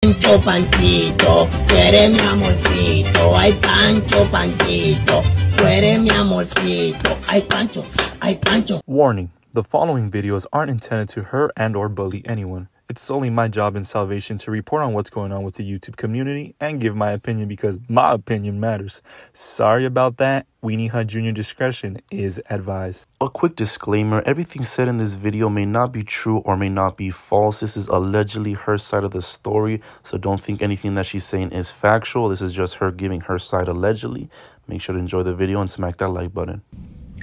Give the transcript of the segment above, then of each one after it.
Pancho, Panchito, tú eres mi amorcito. Ay, Pancho, Panchito, tú eres mi amorcito. Ay, Pancho, ay, Pancho. Warning, the following videos aren't intended to hurt and or bully anyone. It's solely my job in salvation to report on what's going on with the YouTube community and give my opinion because my opinion matters. Sorry about that. Weenie Hut Jr. discretion is advised. A quick disclaimer, everything said in this video may not be true or may not be false. This is allegedly her side of the story, so don't think anything that she's saying is factual. This is just her giving her side allegedly. Make sure to enjoy the video and smack that like button.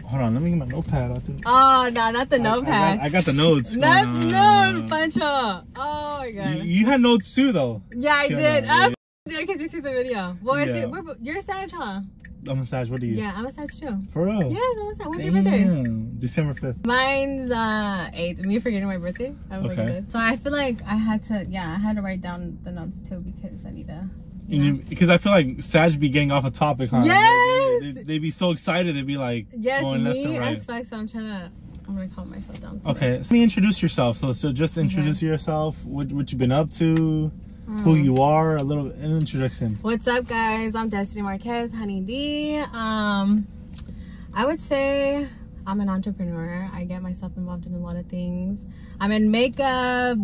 Hold on, let me get my notepad out there. Oh, no, not the notepad. I got the notes. Not notes, Pancho. Oh, my God. You had notes too, though. Yeah, I did. Yeah. Because you see the video. Well, Yeah. you're a Sag, huh? I'm a Sag. What are you? Yeah, I'm a Sag too. For real? Yes, I'm a Sag. When's your birthday? December 5th. Mine's 8th. Me forgetting my birthday. I was Okay. So I feel like I had to write down the notes too because I need to. Because I feel like Sag be getting off a topic, huh? Yes! They be so excited. They'd be like going left and right. As fact, so I'm gonna calm myself down. Okay, so let me introduce yourself. So just introduce yourself. What you've been up to, who you are, an introduction. What's up, guys? I'm Destiny Marquez, Honey D. I would say I'm an entrepreneur. I get myself involved in a lot of things. I'm in makeup,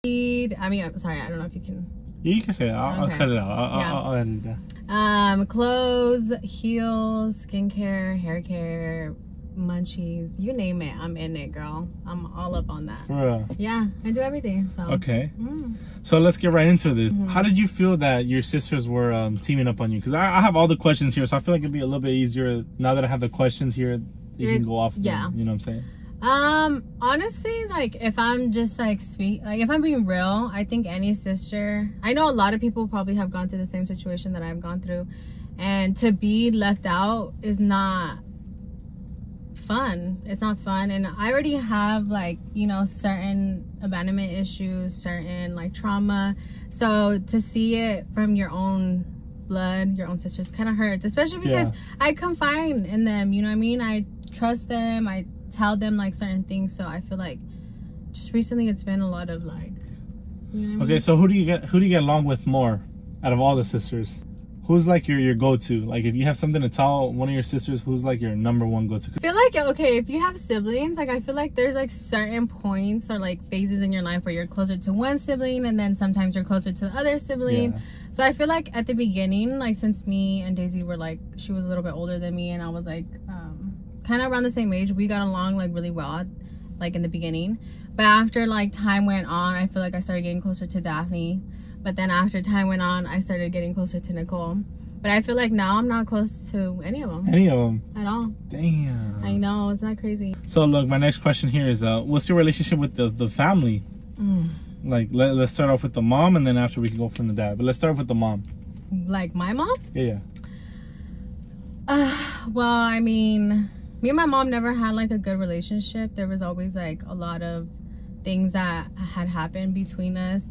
weed. I'm sorry, I don't know if you can. You can say it. I'll cut it out. I'll edit that. Clothes, heels, skincare, hair care, munchies, you name it, I'm in it, girl. I'm all up on that. For real? Yeah, I do everything. So. Okay. So let's get right into this. How did you feel that your sisters were teaming up on you? Because I have all the questions here, so I feel like it'd be a little bit easier now that I have the questions here. You can go off. Yeah. You know what I'm saying? Honestly, like if I'm just like if I'm being real, I think any sister, I know a lot of people probably have gone through the same situation that I've gone through, and to be left out is not fun. It's not fun. And I already have like, you know, certain abandonment issues, certain like trauma, so to see it from your own blood, your own sisters, kind of hurts, especially because I confide in them, you know what I mean? I trust them, I tell them like certain things, so I feel like just recently it's been a lot of like, you know what I mean? Okay, so who do you get along with more out of all the sisters? Who's like your go-to? Like if you have something to tell one of your sisters, who's like your number one go-to? I feel like, okay, if you have siblings, like I feel like there's like certain points or like phases in your life where you're closer to one sibling and then sometimes you're closer to the other sibling. So I feel like at the beginning, like since me and Daisy were like, she was a little bit older than me and I was like kind of around the same age, we got along like really well like in the beginning. But after like time went on, I feel like I started getting closer to Daphne. But then after time went on, I started getting closer to Nicole. But I feel like now I'm not close to any of them. Any of them? At all. Damn. I know, it's not crazy. So look, my next question here is, what's your relationship with the family? Like, let's start off with the mom, and then after we can go from the dad. But let's start with the mom. Like my mom? Yeah. Well, I mean, me and my mom never had like a good relationship. There was always like a lot of things that had happened between us.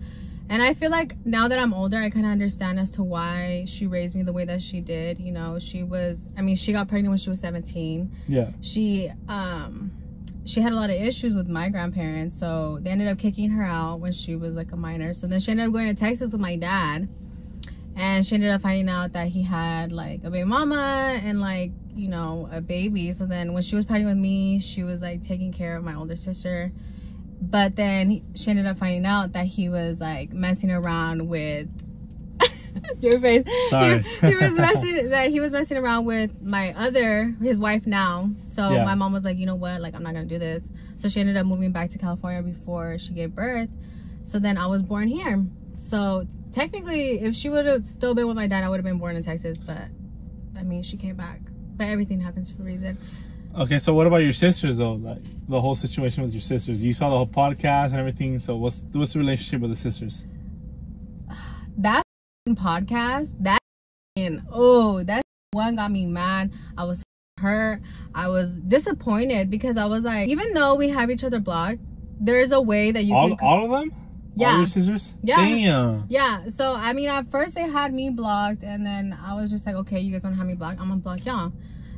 And I feel like now that I'm older, I kind of understand as to why she raised me the way that she did. You know, she got pregnant when she was 17. Yeah. She had a lot of issues with my grandparents, so they ended up kicking her out when she was like a minor. So then she ended up going to Texas with my dad, and she ended up finding out that he had like a baby mama and like, you know, a baby. So then when she was pregnant with me, she was like taking care of my older sister. But then she ended up finding out that he was like messing around with your face. Sorry. He was messing around with his wife now. So my mom was like, you know what, like I'm not gonna do this. So she ended up moving back to California before she gave birth. So then I was born here. So technically, if she would have still been with my dad, I would have been born in Texas. But I mean, she came back. But everything happens for a reason. Okay, so what about your sisters though? Like the whole situation with your sisters. You saw the whole podcast and everything. So what's the relationship with the sisters? That podcast, that one got me mad. I was hurt. I was disappointed because I was like, even though we have each other blocked, there is a way that you can... All of them? Yeah. All your sisters? Yeah. Damn. Yeah. So, I mean, at first they had me blocked, and then I was just like, okay, you guys don't have me blocked. I'm gonna block y'all.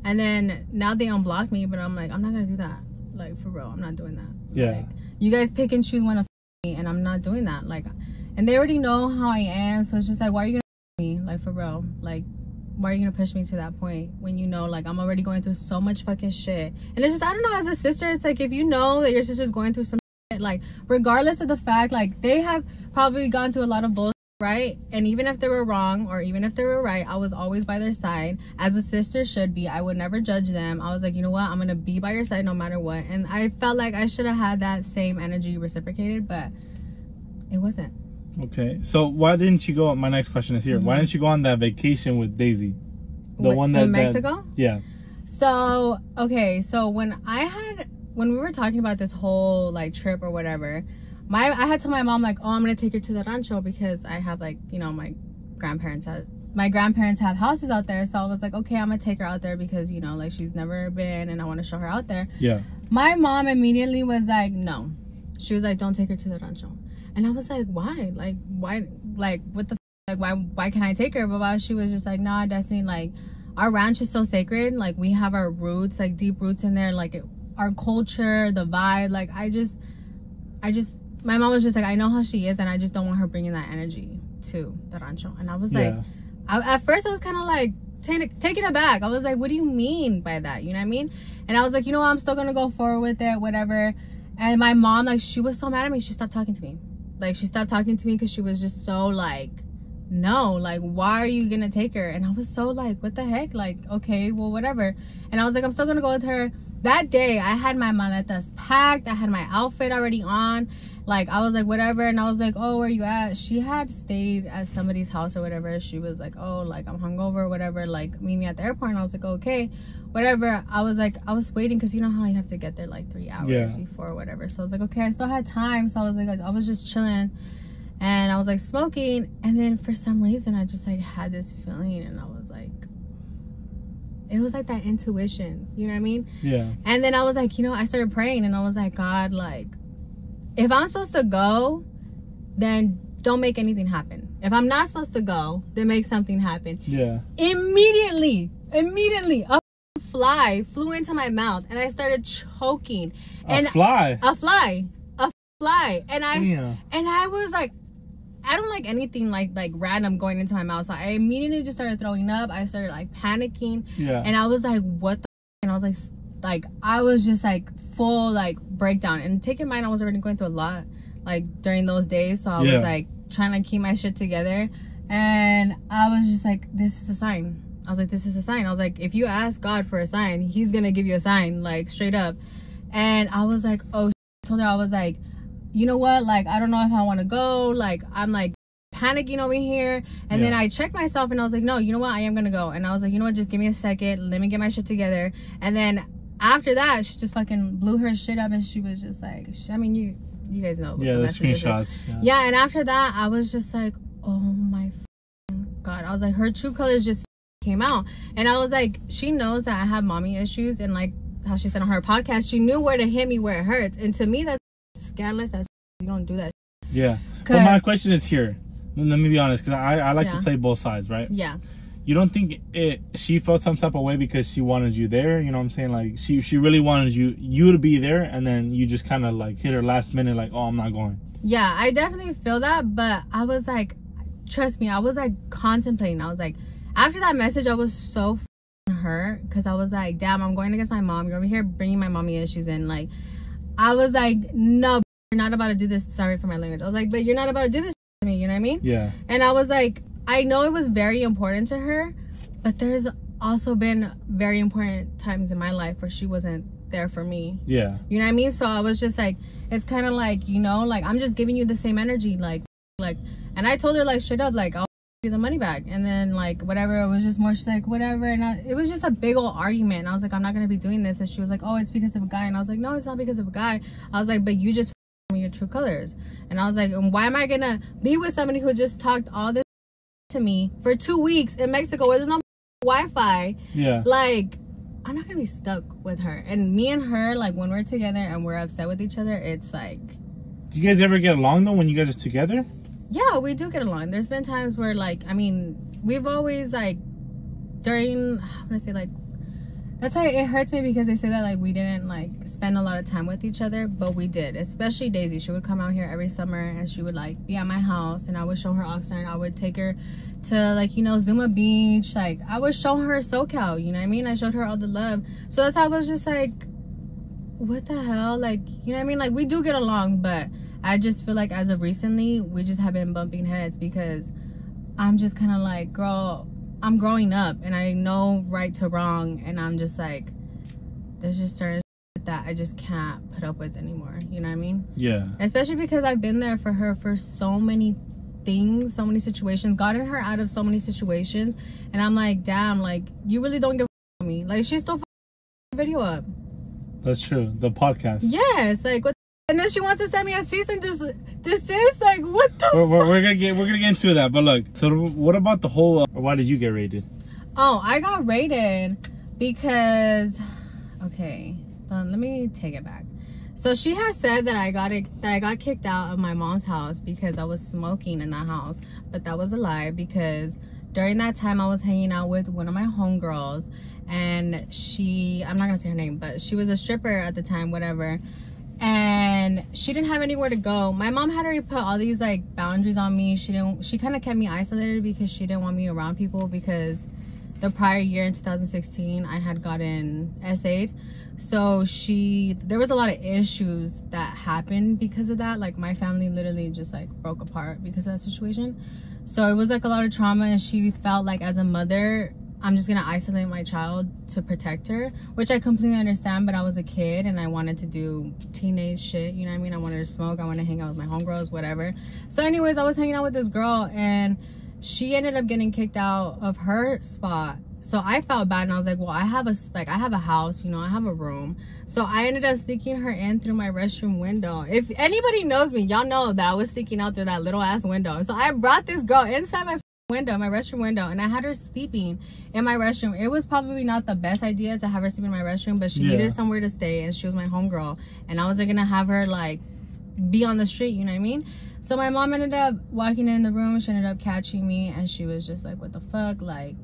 And then now they unblocked me, but I'm like, I'm not gonna do that. Like, for real, I'm not doing that. Yeah. Like, you guys pick and choose one of me, and I'm not doing that. Like, and they already know how I am. So it's just like, why are you gonna me? Like, for real, like, why are you gonna push me to that point when you know, like, I'm already going through so much fucking shit? And it's just, I don't know, as a sister, it's like, if you know that your sister's going through some shit, like, regardless of the fact, like, they have probably gone through a lot of bullshit, right? And even if they were wrong or even if they were right, I was always by their side, as a sister should be. I would never judge them. I was like, you know what, I'm gonna be by your side no matter what. And I felt like I should have had that same energy reciprocated, but it wasn't. Okay, so why didn't you go? My next question is here. Why didn't you go on that vacation with Daisy, the one that in Mexico? Yeah. So okay, so when we were talking about this whole like trip or whatever, I had told my mom, like, oh, I'm gonna take her to the rancho because I have, like, you know, my grandparents have houses out there. So I was like, okay, I'm gonna take her out there because, you know, like, she's never been and I want to show her out there. Yeah. My mom immediately was like, no. She was like, don't take her to the rancho. And I was like, why? Like, why? Like, what the like, why can't I take her? But she was just like, nah, Destiny, like, our ranch is so sacred. Like, we have our roots, like, deep roots in there, like, our culture, the vibe. Like, I just my mom was just like, I know how she is, and I just don't want her bringing that energy to the rancho. And I was like, at first I was kind of like taken aback. I was like, what do you mean by that? You know what I mean? And I was like, you know what, I'm still gonna go forward with it, whatever. And my mom, like, she was so mad at me, she stopped talking to me. Like, she stopped talking to me because she was just so like, no, like, why are you gonna take her? And I was so like, what the heck? Like, okay, well, whatever. And I was like, I'm still gonna go with her. That day I had my maletas packed, I had my outfit already on, like, I was like, whatever. And I was like, oh, where you at? She had stayed at somebody's house or whatever. She was like, oh, like, I'm hungover or whatever, like, meet me at the airport. And I was like, okay, whatever. I was like, I was waiting because you know how you have to get there like 3 hours before or whatever. So I was like, okay, I still had time. So I was like, I was just chilling and I was like smoking, and then for some reason I just like had this feeling, and I was like, it was like that intuition, you know what I mean? Yeah. And then I was like, you know, I started praying, and I was like, God, like, if I'm supposed to go, then don't make anything happen. If I'm not supposed to go, then make something happen. Yeah. Immediately, a fly flew into my mouth, and I started choking. And A fly. And I was like, I don't like anything like random going into my mouth. So I immediately just started throwing up. I started like panicking. Yeah. And I was like, what the f-? And I was like I was just like full like breakdown. And take in mind, I was already going through a lot like during those days. So I was like trying to keep my shit together. And I was just like, this is a sign. I was like, this is a sign. I was like, if you ask God for a sign, he's gonna give you a sign, like, straight up. And I was like, oh, I told her, I was like, you know what, like, I don't know if I want to go, like, I'm like panicking over here. And then I checked myself and I was like, no, you know what, I am gonna go. And I was like, you know what, just give me a second, let me get my shit together. And then after that, she just fucking blew her shit up, and she was just like, I mean, you guys know the screenshots. Yeah. And after that, I was just like, oh my God. I was like, her true colors just came out. And I was like, she knows that I have mommy issues, and like how she said on her podcast, she knew where to hit me where it hurts. And to me, that's scandalous as you don't do that. Yeah. But my question is here, let me be honest, because I like to play both sides, right? Yeah. You don't think she felt some type of way because she wanted you there? You know what I'm saying? Like, she really wanted you to be there, and then you just kind of like hit her last minute, like, oh, I'm not going. Yeah, I definitely feel that. But I was like, trust me, I was like contemplating. I was like, after that message, I was so hurt, because I was like, damn, I'm going against my mom. You're over here bringing my mommy issues in. Like, I was like, no, you're not about to do this. Sorry for my language. I was like, but you're not about to do this to me. You know what I mean? Yeah. And I was like, I know it was very important to her, but there's also been very important times in my life where she wasn't there for me. Yeah. You know what I mean? So I was just like, it's kind of like, you know, like, I'm just giving you the same energy. Like, and I told her, like, straight up, like, I'll give you the money back. And then, like, whatever, it was just more, she's like, whatever. And it was just a big old argument. And I was like, I'm not going to be doing this. And she was like, oh, it's because of a guy. And I was like, no, it's not because of a guy. I was like, but you just me your true colors. And I was like, why am I going to be with somebody who just talked all this to me for 2 weeks in Mexico where there's no Wi-Fi? Yeah. Like, I'm not gonna be stuck with her. And me and her, like, when we're together and we're upset with each other, it's like, do you guys ever get along though when you guys are together? Yeah, we do get along. There's been times where, like, I mean, we've always, like, during, I'm gonna say, like, That's why it hurts me, because they say that like we didn't like spend a lot of time with each other, but we did. Especially Daisy. She would come out here every summer and she would like be at my house, and I would show her Oxnard. I would take her to like, you know, Zuma Beach. Like I would show her SoCal, you know what I mean? I showed her all the love. So that's how I was just like, what the hell? Like, you know what I mean? Like we do get along, but I just feel like as of recently, we just have been bumping heads, because I'm just kind of like, girl, I'm growing up and I know right to wrong, and I'm just like, there's just certain shit that I just can't put up with anymore, you know what I mean? Yeah. Especially because I've been there for her for so many things, so many situations, gotten her out of so many situations, and I'm like, damn, like you really don't give a me. Like she's still video up. That's true. The podcast. Yes, like what? And then she wants to send me a cease and desist. Like what the? We're gonna get into that. But look, so what about the whole? Why did you get raided? Oh, I got raided because, okay, let me take it back. So she has said that I got kicked out of my mom's house because I was smoking in that house, but that was a lie, because during that time I was hanging out with one of my homegirls, and she, I'm not gonna say her name, but she was a stripper at the time, whatever. And she didn't have anywhere to go. My mom had already put all these like boundaries on me. She kind of kept me isolated because she didn't want me around people, because the prior year in 2016 I had gotten SA'd. So there was a lot of issues that happened because of that. Like my family literally just like broke apart because of that situation. So it was like a lot of trauma, and she felt like as a mother, I'm just gonna isolate my child to protect her, which I completely understand, but I was a kid and I wanted to do teenage shit, you know what I mean? I wanted to smoke, I wanted to hang out with my homegirls, whatever. So anyways, I was hanging out with this girl, and she ended up getting kicked out of her spot. So I felt bad, and I was like, well, I have a house, you know, I have a room. So I ended up sneaking her in through my restroom window. If anybody knows me, y'all know that I was sneaking out through that little ass window. So I brought this girl inside my restroom window, and I had her sleeping in my restroom. It was probably not the best idea to have her sleep in my restroom, but she needed somewhere to stay, and she was my homegirl, and I wasn't gonna have her like be on the street, you know what I mean? So my mom ended up walking in the room. She ended up catching me, and she was just like, what the fuck? Like,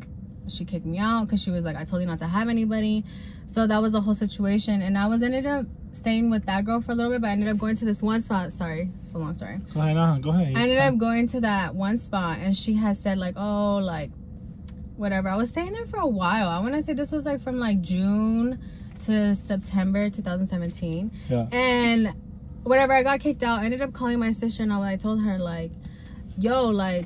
she kicked me out because she was like, I told you not to have anybody. So that was the whole situation, and I ended up staying with that girl for a little bit, but I ended up going to this one spot. Sorry, it's a long story. Go ahead, go ahead. I ended up going to that one spot, and she had said like, oh, like whatever. I was staying there for a while. I want to say this was like from like June to September 2017. Yeah. And whatever, I got kicked out. I ended up calling my sister, and I told her like, yo, like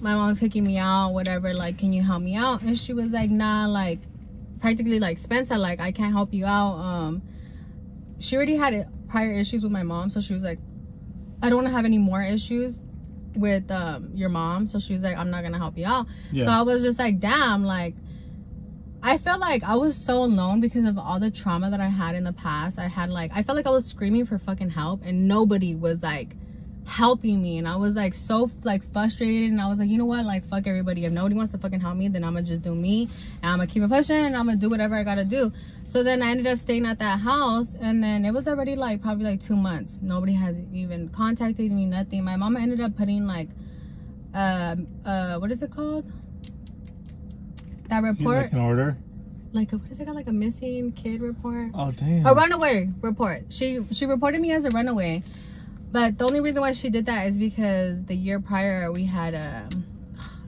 my mom's kicking me out, whatever, like can you help me out? And she was like, nah, like practically like, Spencer, like I can't help you out. She already had prior issues with my mom, so she was like, I don't want to have any more issues with your mom. So she was like, I'm not gonna help you out. So I was just like, damn, like I felt like I was so alone because of all the trauma that I had in the past. I felt like I was screaming for fucking help, and nobody was like helping me, and I was like so like frustrated, and I was like, you know what, like fuck everybody. If nobody wants to fucking help me, then I'm gonna just do me, and I'm gonna keep it pushing, and I'm gonna do whatever I gotta do. So then I ended up staying at that house, and then it was already like probably like 2 months. Nobody has even contacted me, nothing. My mama ended up putting like what is it called, that report, like an order, like what is it called, like a missing kid report? Oh damn. A runaway report. She reported me as a runaway. But the only reason why she did that is because the year prior we had I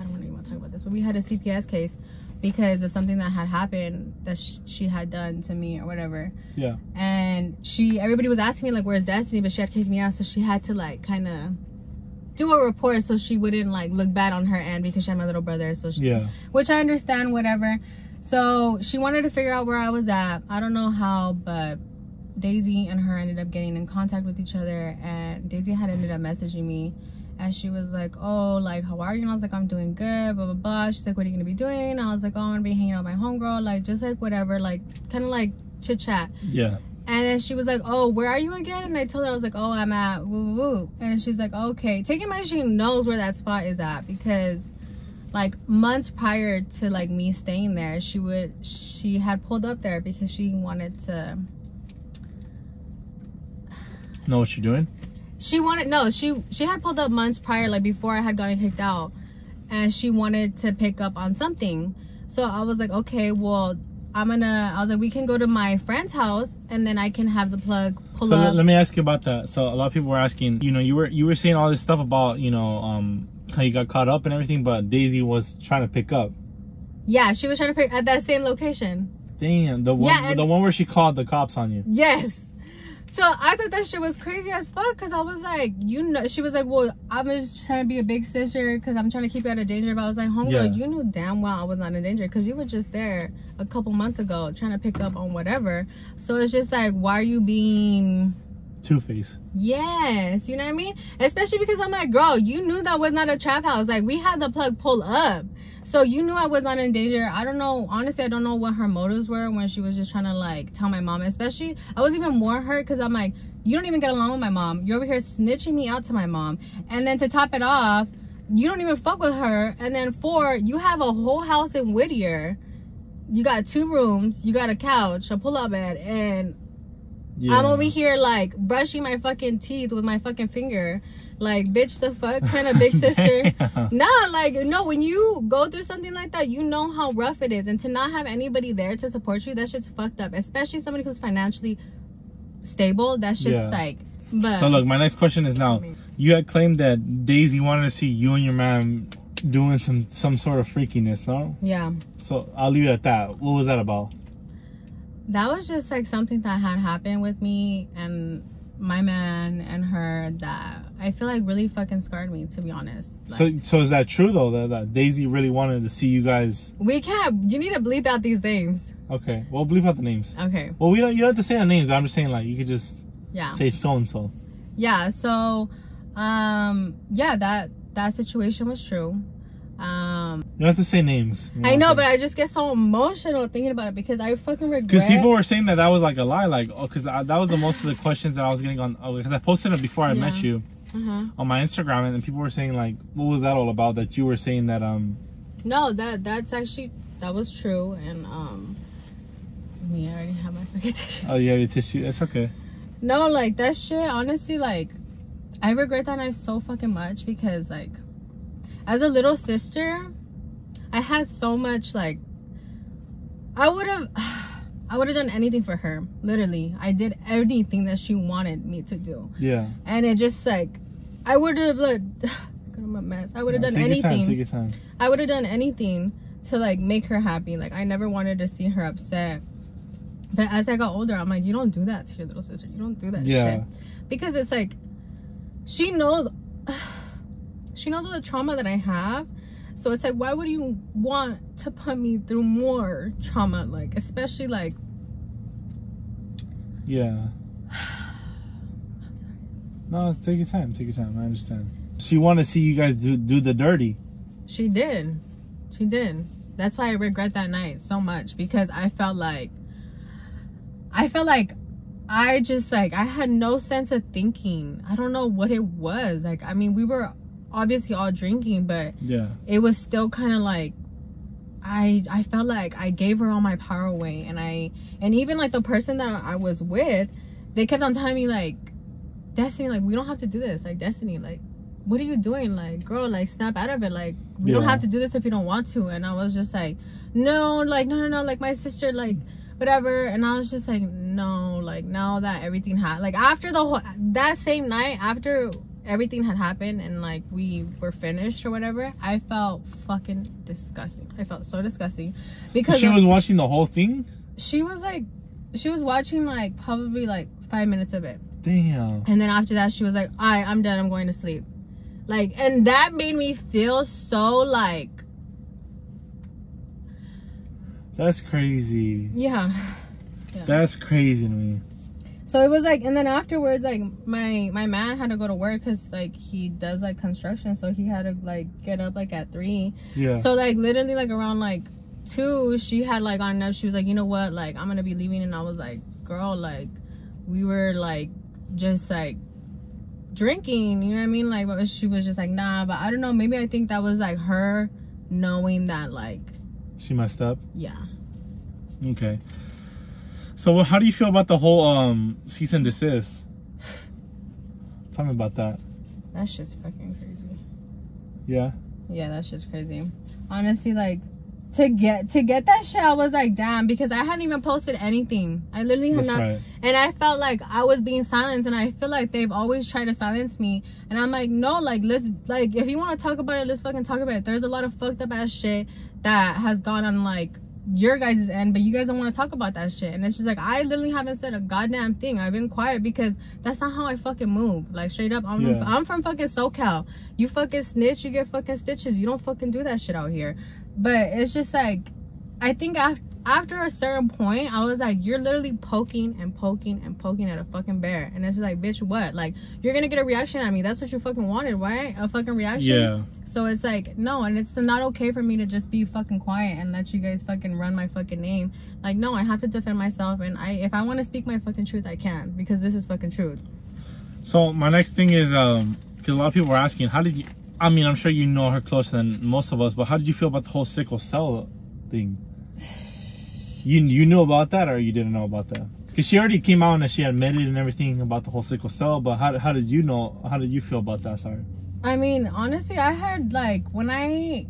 don't even want to talk about this, but we had a CPS case because of something that had happened that she had done to me or whatever. Yeah. And everybody was asking me like, where's Destiny? But she had kicked me out, so she had to like kind of do a report so she wouldn't like look bad on her end, because she had my little brother. So which I understand, whatever. So she wanted to figure out where I was at. I don't know how, but Daisy and her ended up getting in contact with each other, and Daisy had ended up messaging me, and she was like, oh, like how are you? And I was like, I'm doing good, blah blah blah. She's like, what are you gonna be doing? And I was like, oh, I'm gonna be hanging out with my homegirl, like just like whatever, like kind of like chit chat. Yeah. And then she was like, oh, where are you again? And I told her, I was like, oh, I'm at woo woo woo. And she's like, okay, taking my, she knows where that spot is at, because like months prior to like me staying there, she had pulled up there because she wanted to know what you're doing. She had pulled up months prior, like before I had gotten kicked out, and she wanted to pick up on something. So I was like, okay, well, I was like, we can go to my friend's house and then I can have the plug pull up. Let me ask you about that. So a lot of people were asking, you know, you were saying all this stuff about, you know, how you got caught up and everything, but Daisy was trying to pick up. Yeah, she was trying to pick at that same location. Damn, the one where she called the cops on you. Yes. So I thought that shit was crazy as fuck, because I was like, you know, she was like, well, I'm just trying to be a big sister because I'm trying to keep you out of danger. But I was like, homegirl, you knew damn well I was not in danger because you were just there a couple months ago trying to pick up on whatever. So it's just like, why are you being Two-Face? Yes, you know what I mean? Especially because I'm like, girl, you knew that was not a trap house. Like, we had the plug pull up. So you knew I was not in danger. I don't know. Honestly, I don't know what her motives were when she was just trying to like tell my mom. Especially, I was even more hurt because I'm like, you don't even get along with my mom. You're over here snitching me out to my mom. And then to top it off, you don't even fuck with her. And then 4, you have a whole house in Whittier. You got 2 rooms. You got a couch, a pull-out bed. And I'm over here like brushing my fucking teeth with my fucking finger. Like, bitch, the fuck kind of big sister. Nah, like, no, when you go through something like that, you know how rough it is. And to not have anybody there to support you, that shit's fucked up. Especially somebody who's financially stable. That shit's like, but. So look, my next question is now, you had claimed that Daisy wanted to see you and your man doing some sort of freakiness, no? Yeah. So I'll leave it at that. What was that about? That was just like something that had happened with me and my man and her that I feel like really fucking scarred me, to be honest. Like, so is that true though, that Daisy really wanted to see you guys? We can't, you need to bleep out these names. Okay, well, bleep out the names. Okay. Well, you don't have to say our names, but I'm just saying, like, you could just say so and so. Yeah, so yeah, that situation was true. You don't have to say names. I know, but I just get so emotional thinking about it because I fucking regret. Because people were saying that was like a lie, like, oh, because that was the most of the questions that I was getting on. Because I posted it before I met you on my Instagram, and then people were saying like, what was that all about? That you were saying that No, that's actually that was true, and I already have my fucking tissue. Oh, you have your tissue. It's okay. No, like that shit. Honestly, like I regret that night so fucking much because like, as a little sister, I had so much like I would have done anything for her. Literally, I did anything that she wanted me to do. Yeah. And it just like I would have like I'm a mess. I would have done anything. Take your time. I would have done anything to like make her happy. Like I never wanted to see her upset. But as I got older, I'm like, you don't do that to your little sister. You don't do that shit. Because it's like she knows all the trauma that I have. So it's like, why would you want to put me through more trauma? Like, especially like... Yeah. I'm sorry. No, take your time. Take your time. I understand. She wanted to see you guys do the dirty. She did. She did. That's why I regret that night so much. Because I felt like I just like, I had no sense of thinking. I don't know what it was. Like, I mean, we were obviously all drinking, but it was still kind of like I felt like I gave her all my power away, and even like the person that I was with, they kept on telling me like, Destiny, like we don't have to do this, like Destiny, like what are you doing, like girl, like snap out of it, like we don't have to do this if you don't want to. And I was just like, no, like no, like my sister, like whatever. And I was just like, no, like now that everything had like after that same night, after everything had happened and like we were finished or whatever, I felt fucking disgusting. I felt so disgusting because she was watching the whole thing. She was watching like probably like 5 minutes of it. Damn. And then after that she was like, all right, I'm done, I'm going to sleep. Like, and that made me feel so like, that's crazy. Yeah. That's crazy to me. So it was like, and then afterwards, like my man had to go to work because like he does like construction, so he had to like get up like at 3. Yeah. So like literally like around like 2, she had like gotten up. She was like, you know what, like I'm gonna be leaving. And I was like, girl, like we were like just like drinking, you know what I mean? Like, but she was just like, nah. But I don't know, maybe I think that was like her knowing that like she messed up. Yeah. Okay. So how do you feel about the whole cease and desist? Tell me about that. That shit's fucking crazy. Yeah? Yeah, that shit's crazy. Honestly, like, to get that shit, I was like, damn, because I hadn't even posted anything. I literally had not, right. And I felt like I was being silenced, and I feel like they've always tried to silence me. And I'm like, no, like, let's, like, if you want to talk about it, let's fucking talk about it. There's a lot of fucked up ass shit that has gone on, like, your guys' end, but you guys don't want to talk about that shit. And it's just like, I literally haven't said a goddamn thing. I've been quiet because that's not how I fucking move. Like, straight up, I'm from fucking SoCal. You fucking snitch, you get fucking stitches. You don't fucking do that shit out here. But it's just like, I think after a certain point, I was like, you're literally poking and poking and poking at a fucking bear. And it's like, bitch, what? Like, you're gonna get a reaction at me. That's what you fucking wanted, right? A fucking reaction? Yeah. So it's like, no, and it's not okay for me to just be fucking quiet and let you guys fucking run my fucking name. Like, no, I have to defend myself. And if I want to speak my fucking truth, I can. Because this is fucking truth. So my next thing is, because a lot of people were asking, how did you, I mean, I'm sure you know her closer than most of us, but how did you feel about the whole sickle cell thing? You knew about that, or you didn't know about that? Because she already came out and she admitted and everything about the whole sickle cell, but how did you know? How did you feel about that? Sorry. I mean, honestly, I had, like, when I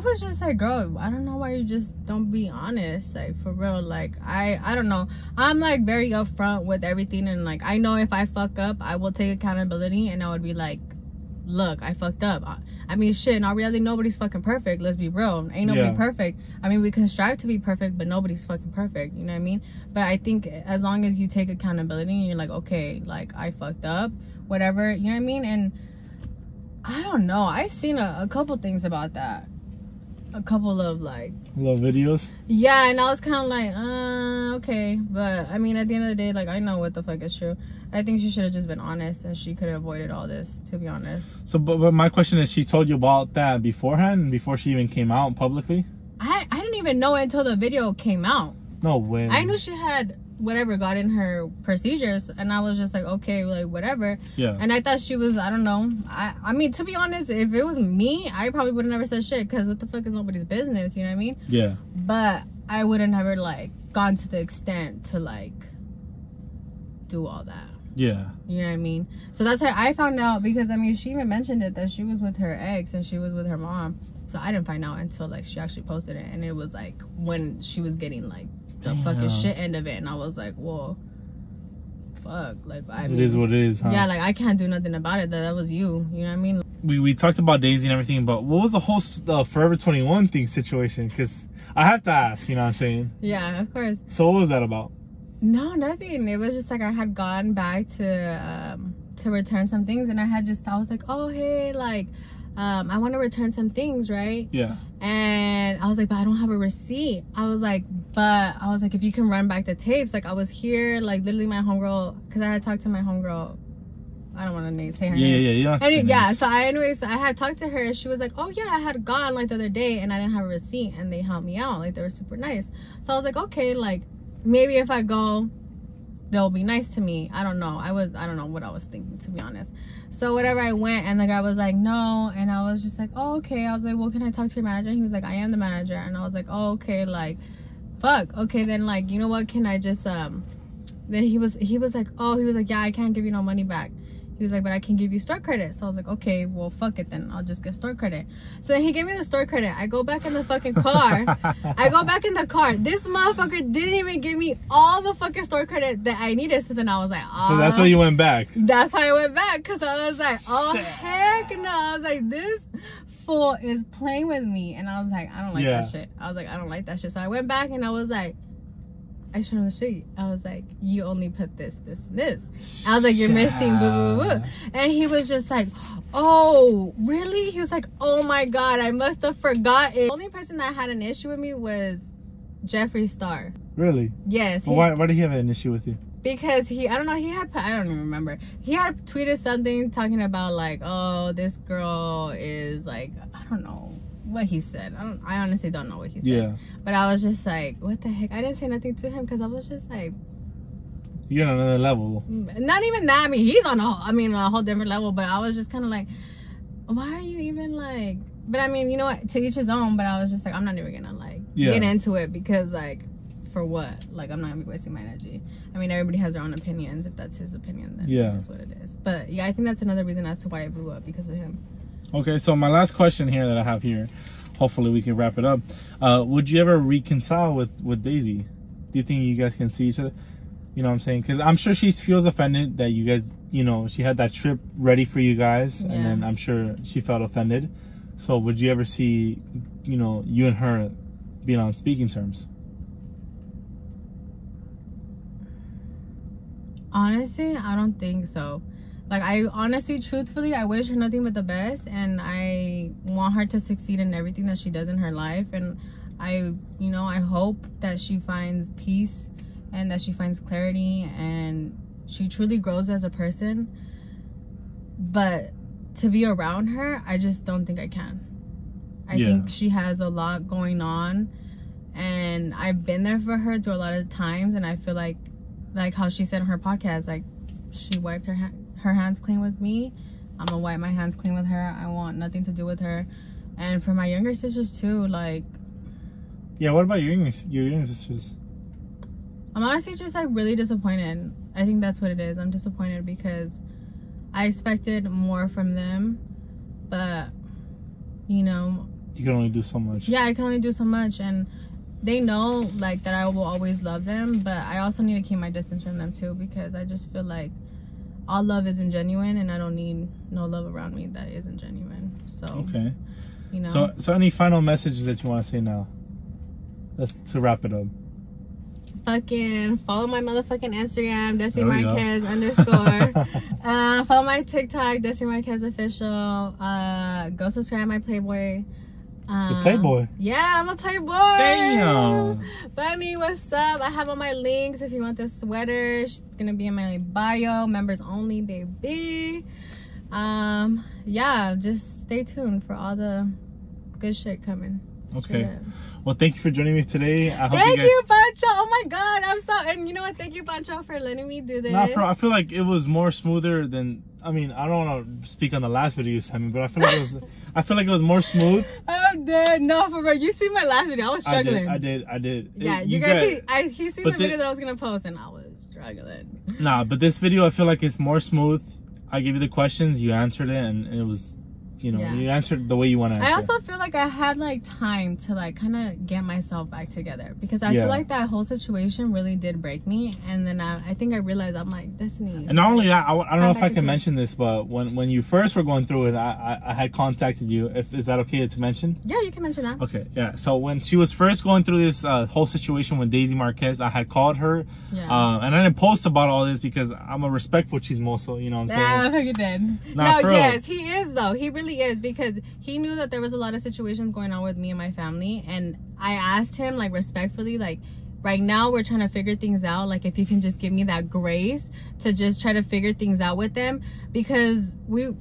was just like, girl, I don't know why you just don't be honest, like, for real. Like, I don't know, I'm like very upfront with everything, and like, I know if I fuck up, I will take accountability, and I would be like, look, I fucked up. I mean, shit, in all reality, nobody's fucking perfect. Let's be real. Ain't nobody perfect. I mean, we can strive to be perfect, but nobody's fucking perfect. You know what I mean? But I think as long as you take accountability and you're like, okay, like, I fucked up, whatever, you know what I mean? And I don't know. I seen a couple things about that. A couple of, like, little videos. Yeah, and I was kind of like, okay. But I mean, at the end of the day, like, I know what the fuck is true. I think she should have just been honest, and she could have avoided all this, to be honest. So, but my question is, she told you about that beforehand, before she even came out publicly? I didn't even know it until the video came out. No way. I knew she had whatever got in her procedures, and I was just like, okay, like, whatever. Yeah. And I thought she was, I don't know. I mean, to be honest, if it was me, I probably would have never said shit, because what the fuck is nobody's business, you know what I mean? Yeah. But I would have never, like, gone to the extent to, like, do all that. Yeah. You know what I mean? So that's how I found out, because, I mean, she even mentioned it, that she was with her ex and she was with her mom. So I didn't find out until, like, she actually posted it, and it was, like, when she was getting, like, the fucking shit end of it, and I was like, whoa, fuck, like, I mean, it is what it is, huh? Yeah, like, I can't do nothing about it. That was you know what I mean? We talked about Daisy and everything, but what was the whole Forever 21 thing situation? Because I have to ask, you know what I'm saying? Yeah, of course. So what was that about? No, nothing. It was just like, I had gone back to return some things, and I was like, oh, hey, like, I want to return some things, right? Yeah. And I was like, but I don't have a receipt. I was like, if you can run back the tapes, like, I was here, like, literally my homegirl, because I had talked to my homegirl. I don't want to say her name. Yeah. So I had talked to her, and she was like, oh yeah, I had gone, like, the other day, and I didn't have a receipt, and they helped me out. Like, they were super nice. So I was like, okay, like, maybe if I go, they'll be nice to me. I don't know. I don't know what I was thinking, to be honest. So whatever, I went, and the guy was like, no. And I was just like, oh, okay. I was like, well, can I talk to your manager? And he was like, I am the manager. And I was like, oh, okay, like, fuck. Okay, then, like, you know what? Can I just, then he was like, yeah, I can't give you no money back. He was like, but I can give you store credit. So I was like, okay, well, fuck it then. I'll just get store credit. So then he gave me the store credit. I go back in the fucking car. This motherfucker didn't even give me all the fucking store credit that I needed. So then I was like, oh. So that's why you went back? That's why I went back. Because I was like, oh, heck no. I was like, this fool is playing with me. And I was like, I don't like that shit. I was like, I don't like that shit. So I went back, and I was like, I showed him the sheet. I was like, you only put this, this, and this. I was like, you're missing boo, boo, boo. And he was just like, oh, really? He was like, oh my God, I must have forgotten. The only person that had an issue with me was Jeffree Star. Really? Yes. Well, why did he have an issue with you? Because I don't know, I don't even remember. He had tweeted something talking about, like, oh, this girl is, like, I don't know what he said. I honestly don't know what he said. Yeah. But I was just like, what the heck? I didn't say nothing to him, because I was just like, you're on another level. Not even that. I mean, he's on a whole different level. But I was just kind of like, why are you even, like? But I mean, you know what? To each his own. But I was just like, I'm not even gonna, like, get into it, because, like, for what? Like, I'm not gonna be wasting my energy. I mean, everybody has their own opinions. If that's his opinion, then that's what it is. But yeah, I think that's another reason as to why I blew up, because of him. Okay, so my last question here that I have here, hopefully we can wrap it up. Would you ever reconcile with Daisy? Do you think you guys can see each other? You know what I'm saying? Because I'm sure she feels offended that you guys, you know, she had that trip ready for you guys, and then I'm sure she felt offended. So would you ever see, you know, you and her being on speaking terms? Honestly, I don't think so. Like, I honestly, truthfully, I wish her nothing but the best, and I want her to succeed in everything that she does in her life. And I hope that she finds peace and that she finds clarity and she truly grows as a person. But to be around her, I just don't think I can. I think she has a lot going on, and I've been there for her through a lot of times, and I feel like how she said on her podcast, like, she wiped her hands clean with me. I'm gonna wipe my hands clean with her. I want nothing to do with her. And for my younger sisters too, like... Yeah, what about your younger sisters? I'm honestly just, like, really disappointed. I think that's what it is. I'm disappointed because I expected more from them, but, you know... You can only do so much. Yeah, I can only do so much, and they know, like, that I will always love them, but I also need to keep my distance from them too, because I just feel like all love isn't genuine, and I don't need no love around me that isn't genuine. So, okay. You know. So any final messages that you want to say now? To wrap it up. Fucking follow my motherfucking Instagram, Destiny Marquez _. Follow my TikTok, Destiny Marquez official. Go subscribe my Playboy. The Playboy? Yeah, I'm a Playboy. Damn. Bunny, what's up? I have all my links if you want this sweater. It's gonna be in my bio. Members only, baby. Yeah, just stay tuned for all the good shit coming. Okay. Well, thank you for joining me today. I hope Thank you, Pancho. Oh my God, and you know what? Thank you, Pancho, for letting me do this. I feel like it was more smoother than. I mean, I don't want to speak on the last video you sent me, but I feel like it was more smooth. I'm dead. No, for real. You see my last video? I was struggling. I did. Yeah, you guys see. He seen the video that I was gonna post, and I was struggling. Nah, but this video, I feel like it's more smooth. I gave you the questions, you answered it, and it was. You know, you answered the way you want to answer. I also feel like I had like time to like kind of get myself back together, because I feel like that whole situation really did break me. And then I think I realized I'm like, Destiny. And not only that, I don't know if I can mention this, but when you first were going through it, I had contacted you. Is that okay to mention? Yeah, you can mention that. Okay, yeah. So when she was first going through this whole situation with Daisy Marquez, I had called her. And I didn't post about all this because I'm a respectful chismoso, you know what I'm saying? Yeah, you did. Nah, no, yes, he is though. He really is, because he knew that there was a lot of situations going on with me and my family, and I asked him, like, respectfully, like, right now we're trying to figure things out, like, if you can just give me that grace to just try to figure things out with them, because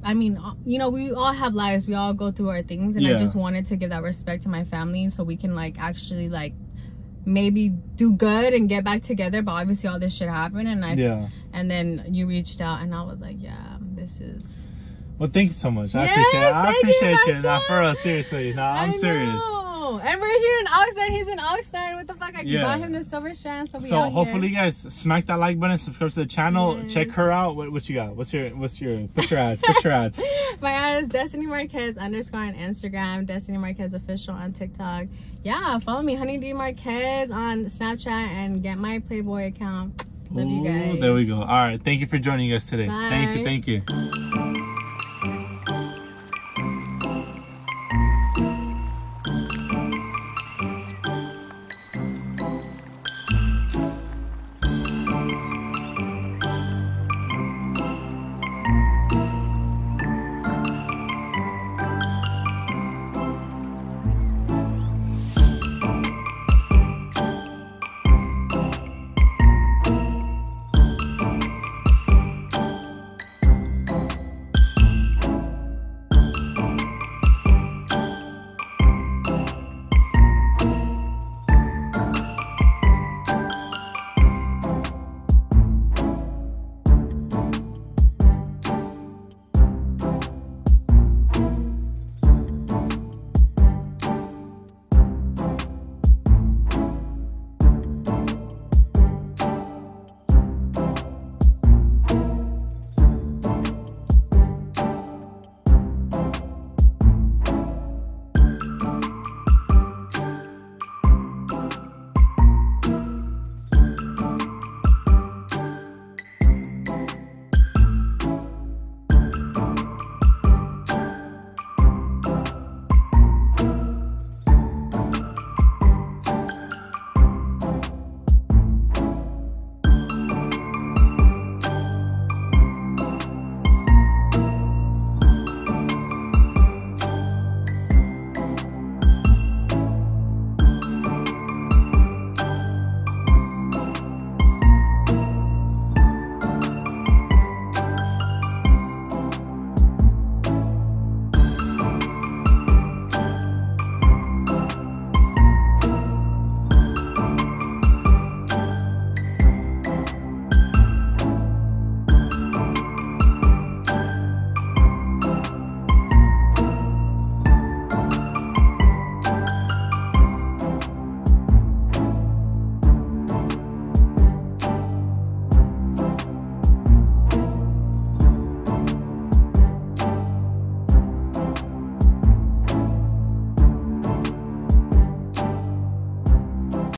I mean, you know, we all have lives, we all go through our things, and I just wanted to give that respect to my family so we can, like, actually, like, maybe do good and get back together. But obviously all this shit happened, and and then you reached out, and I was like, yeah, this is... Well, thank you so much. I appreciate it. I appreciate you. Nah, for real, seriously. Nah, I'm serious. And we're here in Oxnard. He's in Oxnard. What the fuck? I bought him the Silver Strand. So hopefully you guys smack that like button, subscribe to the channel, check her out. What you got? What's your put your ads? Put your ads. My ad is Destiny Marquez _ on Instagram, Destiny Marquez official on TikTok. Yeah, follow me, Honey D Marquez on Snapchat, and get my Playboy account. Love you guys. There we go. All right, thank you for joining us today. Bye. Thank you.